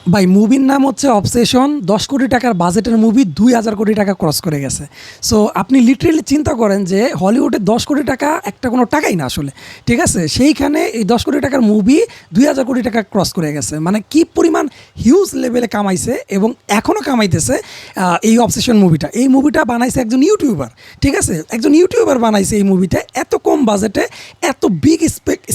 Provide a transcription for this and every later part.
ভাই মুভির নাম হচ্ছে অবসেশন। 10 কোটি টাকার বাজেটের মুভি 2,000 কোটি টাকা ক্রস করে গেছে। সো আপনি লিটারেলি চিন্তা করেন যে হলিউডে 10 কোটি টাকা একটা কোনো টাকাই না আসলে, ঠিক আছে? সেইখানে এই 10 কোটি টাকার মুভি 2,000 কোটি টাকা ক্রস করে গেছে, মানে কি পরিমাণ হিউজ লেভেলে কামাইছে এবং এখনও কামাইতেছে এই অবসেশন মুভিটা। এই মুভিটা বানাইছে একজন ইউটিউবার, ঠিক আছে? একজন ইউটিউবার বানাইছে এই মুভিটা, এত কম বাজেটে এত বিগ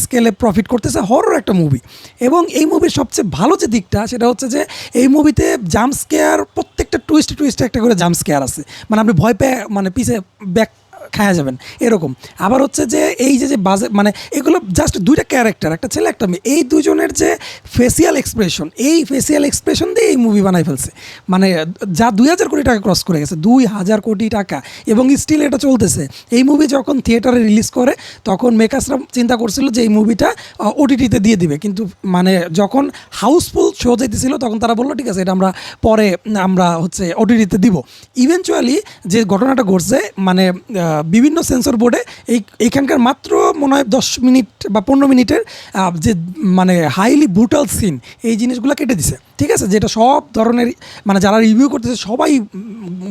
স্কেলে প্রফিট করতেছে, হরর একটা মুভি। এবং এই মুভির সবচেয়ে ভালো যে দিকটা সেটা হচ্ছে যে এই মুভিতে জাম্প স্কেয়ার, প্রত্যেকটা টুইস্টে একটা করে জাম্প স্কেয়ার আছে, মানে আপনি ভয় পেয়ে মানে পিছে ব্যাক খায়া যাবেন এরকম। আবার হচ্ছে যে এই যে যে বাজে মানে এগুলো জাস্ট দুইটা ক্যারেক্টার, একটা ছেলে একটা মেয়ে, এই দুজনের যে ফেসিয়াল এক্সপ্রেশন, এই ফেসিয়াল এক্সপ্রেশন দিয়ে এই মুভি বানাই ফেলছে, মানে যা 2,000 কোটি টাকা ক্রস করে গেছে, 2,000 কোটি টাকা, এবং স্টিল এটা চলতেছে। এই মুভি যখন থিয়েটারে রিলিজ করে তখন মেকার্সরা চিন্তা করছিল যে এই মুভিটা ওটিটিতে দিয়ে দিবে, কিন্তু মানে যখন হাউসফুল শো যেতেছিল তখন তারা বললো ঠিক আছে এটা আমরা পরে আমরা হচ্ছে ওটিটিতে দিব। ইভেনচুয়ালি যে ঘটনাটা ঘটছে, মানে বিভিন্ন সেন্সর বোর্ডে এইখানকার মাত্র মনে হয় 10 মিনিট বা 15 মিনিটের যে মানে হাইলি ব্রুটাল সিন, এই জিনিসগুলো কেটে দিছে, ঠিক আছে? যেটা সব ধরনের মানে যারা রিভিউ করতেছে সবাই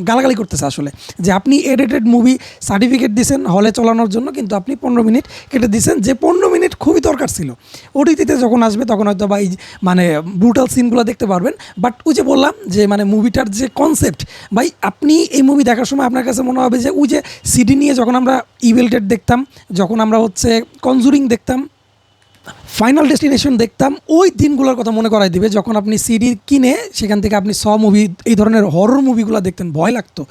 গালাগালি করতেছে আসলে, যে আপনি এডিটেড মুভি সার্টিফিকেট দিয়েছেন হলে চালানোর জন্য, কিন্তু আপনি 15 মিনিট কেটে দিয়েছেন, যে 15 মিনিট খুবই দরকার ছিল। ওটিটিতে যখন আসবে তখন হয়তো বা এই মানে ব্রুটাল সিনগুলো দেখতে পারবেন। বাট ওই যে বললাম যে মানে মুভিটার যে কনসেপ্ট, ভাই আপনি এই মুভি দেখার সময় আপনার কাছে মনে হবে যে ওই যে সিডি নিয়ে যখন আমরা ইভিল ডেড দেখতাম, যখন আমরা হচ্ছে কনজুরিং দেখতাম, ফাইনাল ডেস্টিনেশন দেখতাম, ওই দিনগুলোর কথা মনে করাই দিবে যখন আপনি সিডি কিনে সেখান থেকে আপনি মুভি, এই ধরনের হরর মুভিগুলো দেখতেন, ভয় লাগতো,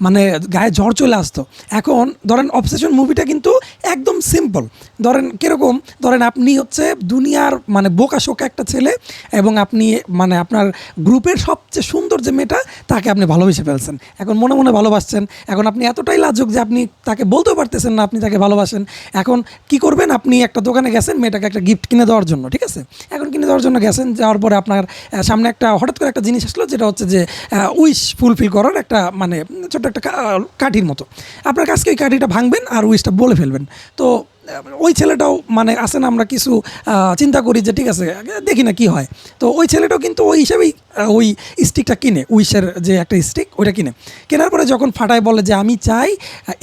মানে গায়ে জ্বর চলে আসতো। এখন ধরেন অবসেশন মুভিটা কিন্তু একদম সিম্পল। ধরেন কীরকম, ধরেন আপনি হচ্ছে দুনিয়ার মানে বোকা শোকা একটা ছেলে, এবং আপনি মানে আপনার গ্রুপের সবচেয়ে সুন্দর যে মেয়েটা তাকে আপনি ভালোবেসে ফেলছেন, এখন মনে মনে ভালোবাসছেন। এখন আপনি এতটাই লাজুক যে আপনি তাকে বলতেও পারতেছেন না আপনি তাকে ভালোবাসেন। এখন কি করবেন, আপনি একটা দোকানে গেছেন মেয়েটাকে একটা গিফট কিনে দেওয়ার জন্য, ঠিক আছে? এখন কিনে দেওয়ার জন্য গেছেন, যাওয়ার পরে আপনার সামনে একটা হঠাৎ করে একটা জিনিস আসলো, যেটা হচ্ছে যে উইশ ফুলফিল করার একটা মানে ছোট্ট একটা কাঠির মতো। আপনার কাছকে ওই কাঠিটা ভাঙবেন আর উইশটা বলে ফেলবেন। তো ওই ছেলেটাও মানে আসে না, আমরা কিছু চিন্তা করি যে ঠিক আছে দেখি না কি হয়। তো ওই ছেলেটাও কিন্তু ওই হিসাবেই ওই স্টিকটা কিনে, উইশের যে একটা স্টিক ওইটা কিনে, কেনার পরে যখন ফাটায় বলে যে আমি চাই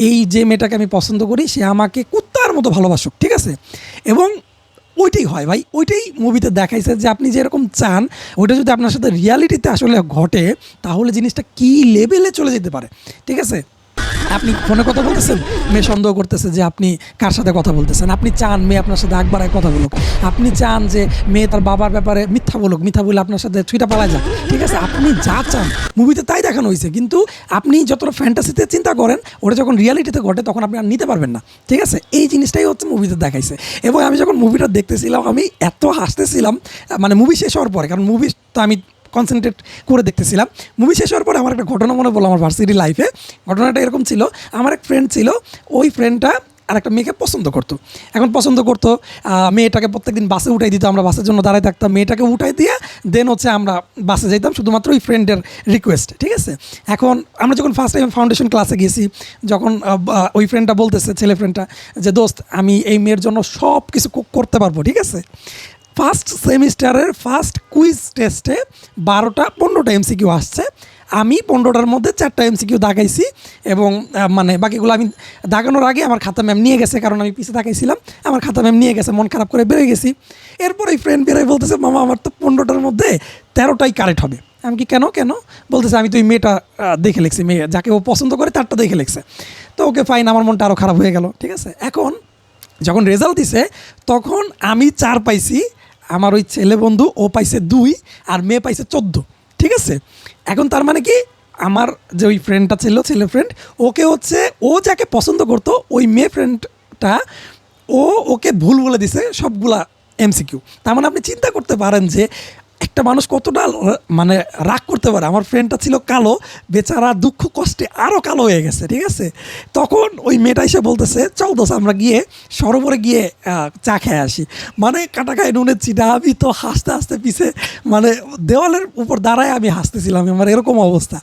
এই যে মেয়েটাকে আমি পছন্দ করি সে আমাকে কুত্তার মতো ভালোবাসুক, ঠিক আছে? এবং ওইটাই হয় ভাই, ওইটাই মুভিতে দেখাইছে যে আপনি যেরকম চান ওইটা যদি আপনার সাথে রিয়ালিটিতে আসলে ঘটে তাহলে জিনিসটা কী লেভেলে চলে যেতে পারে, ঠিক আছে? আপনি ফোনে কথা বলতেছেন, মেয়ে সন্দেহ করতেছে যে আপনি কার সাথে কথা বলতেছেন, আপনি চান মেয়ে আপনার সাথে আগ বাড়ায় কথা বলুক, আপনি চান যে মেয়ে তার বাবার ব্যাপারে মিথ্যা বলুক, মিথ্যা বলে আপনার সাথে ছুঁটা পালায় যাক, ঠিক আছে? আপনি যা চান মুভিতে তাই দেখানো হয়েছে, কিন্তু আপনি যতটা ফ্যান্টাসিতে চিন্তা করেন ওটা যখন রিয়ালিটিতে ঘটে তখন আপনি আর নিতে পারবেন না, ঠিক আছে? এই জিনিসটাই হচ্ছে মুভিতে দেখাইছে। এবং আমি যখন মুভিটা দেখতেছিলাম আমি এত হাসতেছিলাম, মানে মুভি শেষ হওয়ার পরে, কারণ মুভি তো আমি কনসেন্ট্রেট করে দেখতেছিলাম। মুভি শেষ হওয়ার পরে আমার একটা ঘটনা মনে পড়লো আমার ভার্সিটি লাইফে। ঘটনাটা এরকম ছিল, আমার এক ফ্রেন্ড ছিল, ওই ফ্রেন্ডটা আর একটা মেয়েকে পছন্দ করতো। এখন পছন্দ করতো, মেয়েটাকে প্রত্যেকদিন বাসে উঠাই দিত, আমরা বাসের জন্য দাঁড়ায় থাকতাম, মেয়েটাকে উঠাই দিয়ে দেন হচ্ছে আমরা বাসে যেতাম শুধুমাত্র ওই ফ্রেন্ডের রিকোয়েস্ট, ঠিক আছে? এখন আমরা যখন ফার্স্ট টাইম ফাউন্ডেশন ক্লাসে গেছি, যখন ওই ফ্রেন্ডটা বলতেছে, ছেলে ফ্রেন্ডটা, যে দোস্ত আমি এই মেয়ের জন্য সব কিছু করতে পারবো, ঠিক আছে? ফার্স্ট সেমিস্টারের ফার্স্ট কুইজ টেস্টে 12টা-15টা এমসিকিউ আসছে, আমি 15টার মধ্যে 4টা এমসিকিউ দাগাইছি, এবং মানে বাকিগুলো আমি দাগানোর আগে আমার খাতা ম্যাম নিয়ে গেছে, কারণ আমি পিছিয়ে দাগাইছিলাম, আমার খাতা ম্যাম নিয়ে গেছে, মন খারাপ করে বেরোয় গেছি। এরপর এই ফ্রেন্ড বেরোয় বলতেছে মামা আমার তো 15টার মধ্যে 13টাই কারেক্ট হবে। আমি কি কেন কেন বলতেছে আমি তো এই মেয়েটা দেখে লিখছি, মেয়ে যাকে ও পছন্দ করে তারটা দেখে লিখছে। তো ওকে ফাইন, আমার মনটা আরও খারাপ হয়ে গেল, ঠিক আছে? এখন যখন রেজাল্ট দিছে তখন আমি 4 পাইছি, আমার ওই ছেলে বন্ধু ও পাইছে 2 আর মেয়ে পাইছে 14, ঠিক আছে? এখন তার মানে কি আমার যে ওই ফ্রেন্ডটা ছিল, ছেলে ফ্রেন্ড, ওকে হচ্ছে ও যাকে পছন্দ করতো ওই মেয়ে ফ্রেন্ডটা ওকে ভুল বলে দিছে সবগুলা এমসিকিউ। তার মানে আপনি চিন্তা করতে পারেন যে একটা মানুষ কতটা মানে রাগ করতে পারে। আমার ফ্রেন্ডটা ছিল কালো, বেচারা দুঃখ কষ্টে আরও কালো হয়ে গেছে, ঠিক আছে? তখন ওই মেয়েটা এসে বলতেছে চল দোষ আমরা গিয়ে সরোবরে গিয়ে চা খেয়ে আসি, মানে কাটা খায় নুনের চিটা। আমি তো হাসতে হাসতে পিছে মানে দেওয়ালের উপর দাঁড়ায় আমি হাসতেছিলাম, আমার এরকম অবস্থা।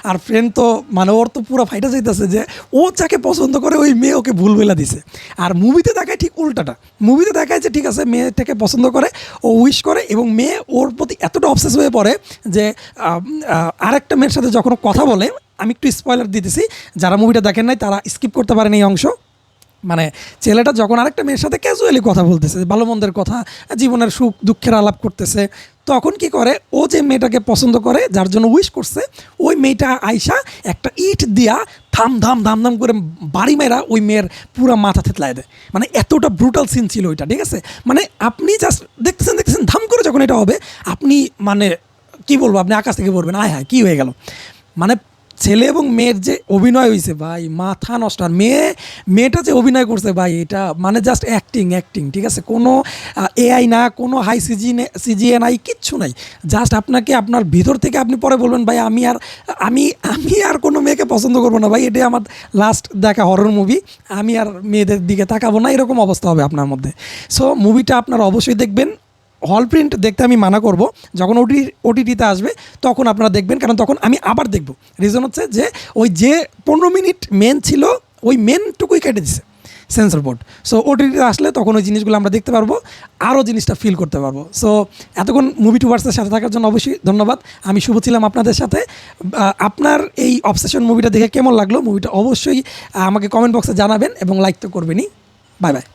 আর ফ্রেন্ড তো মানে ওর তো পুরো ফাইটা যাইতেছে যে ও যাকে পছন্দ করে ওই মেয়ে ওকে ভুল বেলা দিছে। আর মুভিতে দেখায় ঠিক উল্টাটা, মুভিতে দেখায় যে ঠিক আছে মেয়েটাকে পছন্দ করে, ও উইশ করে এবং মেয়ে ওর প্রতি এতটা অবসেস হয়ে পড়ে যে আরেকটা মেয়ের সাথে যখন কথা বলে, আমি একটু স্পয়লার দিতেছি, যারা মুভিটা দেখেন নাই তারা স্কিপ করতে পারেন এই অংশ। মানে ছেলেটা যখন আরেকটা মেয়ের সাথে ক্যাজুয়ালি কথা বলতেছে, ভালো মন্দের কথা, জীবনের সুখ দুঃখের আলাপ করতেছে, তখন কি করে, ও যে মেয়েটাকে পছন্দ করে, যার জন্য উইশ করছে, ওই মেয়েটা আইসা একটা ইট দিয়া ধাম ধাম ধাম ধাম করে বাড়ি মেয়েরা ওই মেয়ের পুরো মাথা থেতলায় দেয়। মানে এতটা ব্রুটাল সিন ছিল ওইটা, ঠিক আছে। মানে আপনি জাস্ট দেখতেছেন ধাম করে যখন এটা হবে, আপনি মানে কি বলবো, আপনি আকাশ থেকে পড়বেন, আয় হায় কী হয়ে গেল। মানে ছেলে এবং মেয়ের যে অভিনয় হয়েছে ভাই, মাথা নষ্ট। আর মেয়েটা যে অভিনয় করছে ভাই, এটা মানে জাস্ট অ্যাক্টিং, ঠিক আছে। কোনো এআই না, কোনো হাই সিজিএ নাই, কিচ্ছু নাই। জাস্ট আপনাকে আপনার ভিতর থেকে আপনি পরে বলবেন ভাই আমি আর কোনো মেয়েকে পছন্দ করবো না ভাই, এটাই আমার লাস্ট দেখা হরর মুভি, আমি আর মেয়েদের দিকে তাকাবো না, এরকম অবস্থা হবে আপনার মধ্যে। সো মুভিটা আপনারা অবশ্যই দেখবেন। হল প্রিন্ট দেখতে আমি মানা করব, যখন ওটিটিতে আসবে তখন আপনারা দেখবেন, কারণ তখন আমি আবার দেখব। রিজন হচ্ছে যে ওই যে 15 মিনিট মেন ছিল, ওই মেনটুকুই কেটে দিছে সেন্সর বোর্ড। সো ওটিটিতে আসলে তখন ওই জিনিসগুলো আমরা দেখতে পারবো, আরও জিনিসটা ফিল করতে পারবো। সো এতক্ষণ মুভি টুভার্সের সাথে থাকার জন্য অবশ্যই ধন্যবাদ। আমি শুভ ছিলাম আপনাদের সাথে। আপনার এই অবসেশন মুভিটা দেখে কেমন লাগলো, মুভিটা অবশ্যই আমাকে কমেন্ট বক্সে জানাবেন এবং লাইক তো করবেনই। Bye bye.